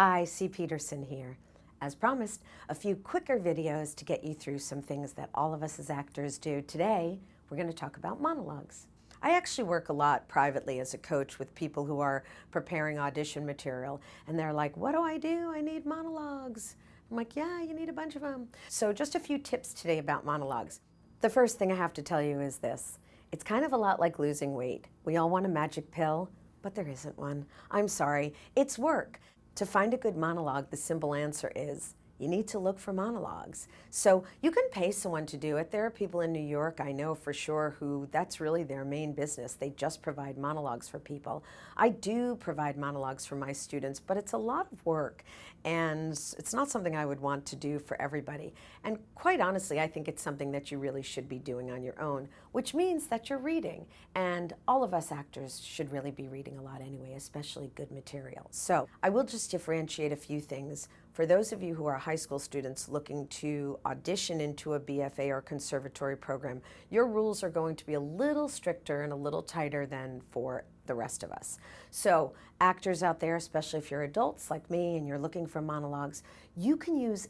Hi, C. Peterson here. As promised, a few quicker videos to get you through some things that all of us as actors do. Today, we're going to talk about monologues. I actually work a lot privately as a coach with people who are preparing audition material, and they're like, what do? I need monologues. I'm like, yeah, you need a bunch of them. So just a few tips today about monologues. The first thing I have to tell you is this. It's kind of a lot like losing weight. We all want a magic pill, but there isn't one. I'm sorry, it's work. To find a good monologue, the simple answer is you need to look for monologues. So you can pay someone to do it. There are people in New York, I know for sure, who that's really their main business. They just provide monologues for people. I do provide monologues for my students, but it's a lot of work, and it's not something I would want to do for everybody. And quite honestly, I think it's something that you really should be doing on your own, which means that you're reading. And all of us actors should really be reading a lot anyway, especially good material. So I will just differentiate a few things. For those of you who are high school students looking to audition into a BFA or conservatory program, your rules are going to be a little stricter and a little tighter than for the rest of us. So actors out there, especially if you're adults like me and you're looking for monologues, you can use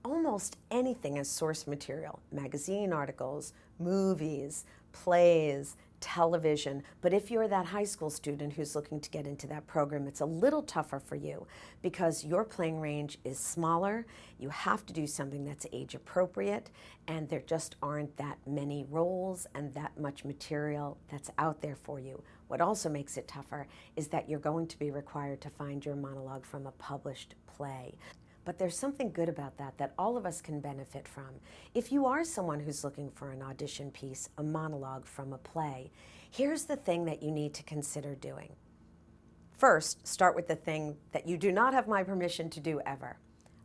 almost anything as source material. Magazine articles, movies, plays, television. But if you're that high school student who's looking to get into that program, it's a little tougher for you because your playing range is smaller. You have to do something that's age appropriate, and there just aren't that many roles and that much material that's out there for you. What also makes it tougher is that you're going to be required to find your monologue from a published play. But there's something good about that all of us can benefit from. If you are someone who's looking for an audition piece, a monologue from a play, here's the thing that you need to consider doing. First, start with the thing that you do not have my permission to do ever.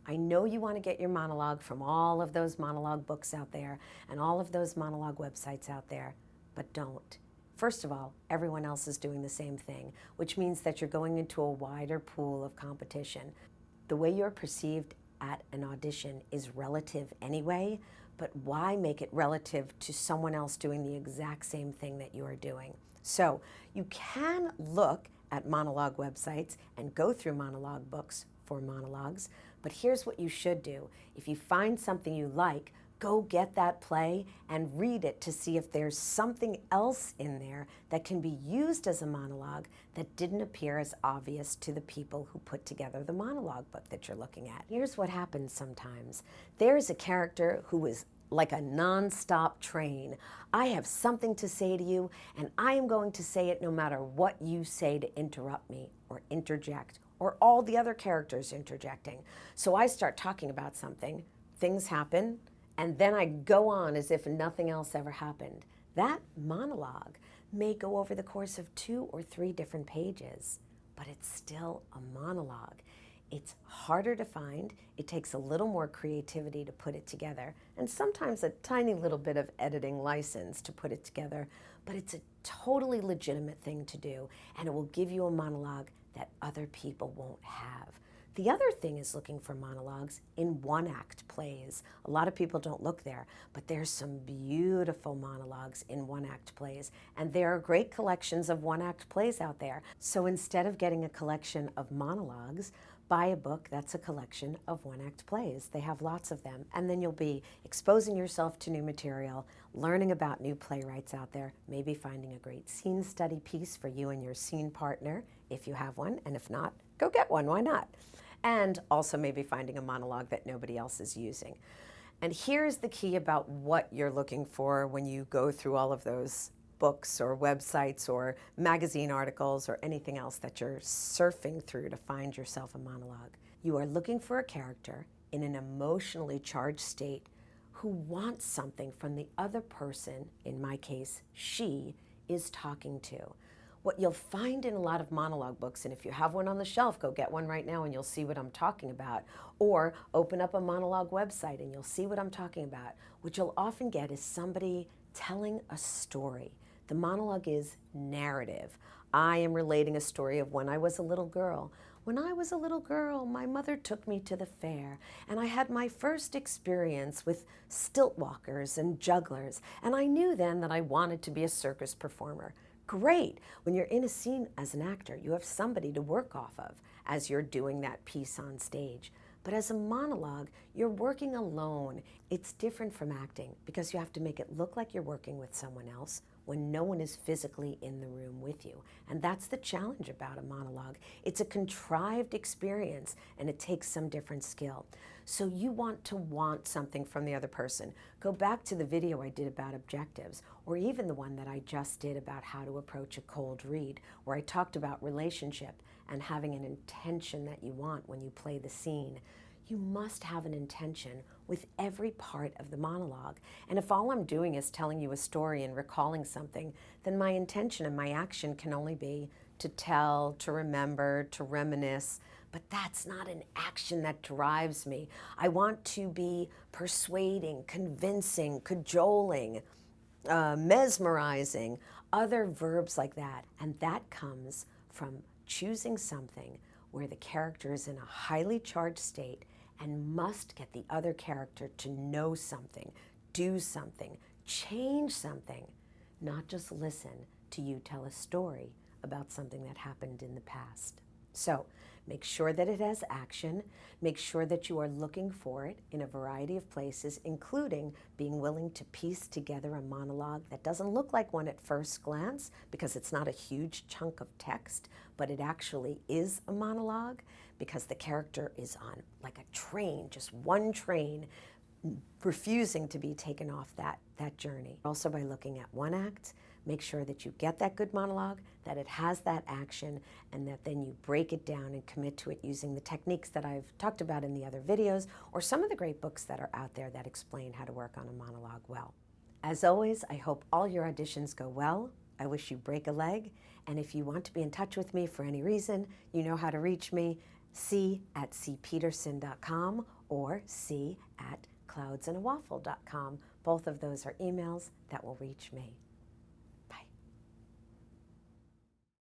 I know you want to get your monologue from all of those monologue books out there and all of those monologue websites out there, but don't. First of all, everyone else is doing the same thing, which means that you're going into a wider pool of competition. The way you're perceived at an audition is relative anyway, but why make it relative to someone else doing the exact same thing that you are doing? So you can look at monologue websites and go through monologue books for monologues, but here's what you should do. If you find something you like, go get that play and read it to see if there's something else in there that can be used as a monologue that didn't appear as obvious to the people who put together the monologue book that you're looking at. Here's what happens sometimes. There's a character who is like a non-stop train. I have something to say to you, and I am going to say it no matter what you say to interrupt me or interject, or all the other characters interjecting. So I start talking about something, things happen, and then I go on as if nothing else ever happened. That monologue may go over the course of 2 or 3 different pages, but it's still a monologue. It's harder to find, it takes a little more creativity to put it together, and sometimes a tiny little bit of editing license to put it together, but it's a totally legitimate thing to do, and it will give you a monologue that other people won't have. The other thing is looking for monologues in one-act plays. A lot of people don't look there, but there's some beautiful monologues in one-act plays, and there are great collections of one-act plays out there. So instead of getting a collection of monologues, buy a book that's a collection of one-act plays. They have lots of them, and then you'll be exposing yourself to new material, learning about new playwrights out there, maybe finding a great scene study piece for you and your scene partner, if you have one, and if not, go get one, why not? And also maybe finding a monologue that nobody else is using. And here's the key about what you're looking for when you go through all of those books or websites or magazine articles or anything else that you're surfing through to find yourself a monologue. You are looking for a character in an emotionally charged state who wants something from the other person, in my case, she, is talking to. What you'll find in a lot of monologue books, and if you have one on the shelf, go get one right now and you'll see what I'm talking about. Or open up a monologue website and you'll see what I'm talking about. What you'll often get is somebody telling a story. The monologue is narrative. I am relating a story of when I was a little girl. When I was a little girl, my mother took me to the fair, and I had my first experience with stilt walkers and jugglers, and I knew then that I wanted to be a circus performer. Great. When you're in a scene as an actor, you have somebody to work off of as you're doing that piece on stage. But as a monologue, you're working alone. It's different from acting because you have to make it look like you're working with someone else when no one is physically in the room with you. And that's the challenge about a monologue. It's a contrived experience and it takes some different skill. So you want to want something from the other person. Go back to the video I did about objectives, or even the one that I just did about how to approach a cold read, where I talked about relationship and having an intention that you want when you play the scene. You must have an intention with every part of the monologue. And if all I'm doing is telling you a story and recalling something, then my intention and my action can only be to tell, to remember, to reminisce. But that's not an action that drives me. I want to be persuading, convincing, cajoling, mesmerizing, other verbs like that. And that comes from choosing something where the character is in a highly charged state and must get the other character to know something, do something, change something, not just listen to you tell a story about something that happened in the past. So make sure that it has action. Make sure that you are looking for it in a variety of places, including being willing to piece together a monologue that doesn't look like one at first glance because it's not a huge chunk of text, but it actually is a monologue because the character is on like a train, just one train, refusing to be taken off that journey. Also, by looking at one act, make sure that you get that good monologue, that it has that action, and that then you break it down and commit to it using the techniques that I've talked about in the other videos, or some of the great books that are out there that explain how to work on a monologue well. As always, I hope all your auditions go well. I wish you break a leg, and if you want to be in touch with me for any reason, you know how to reach me, c@cpeterson.com or c@cloudsandawaffle.com. Both of those are emails that will reach me.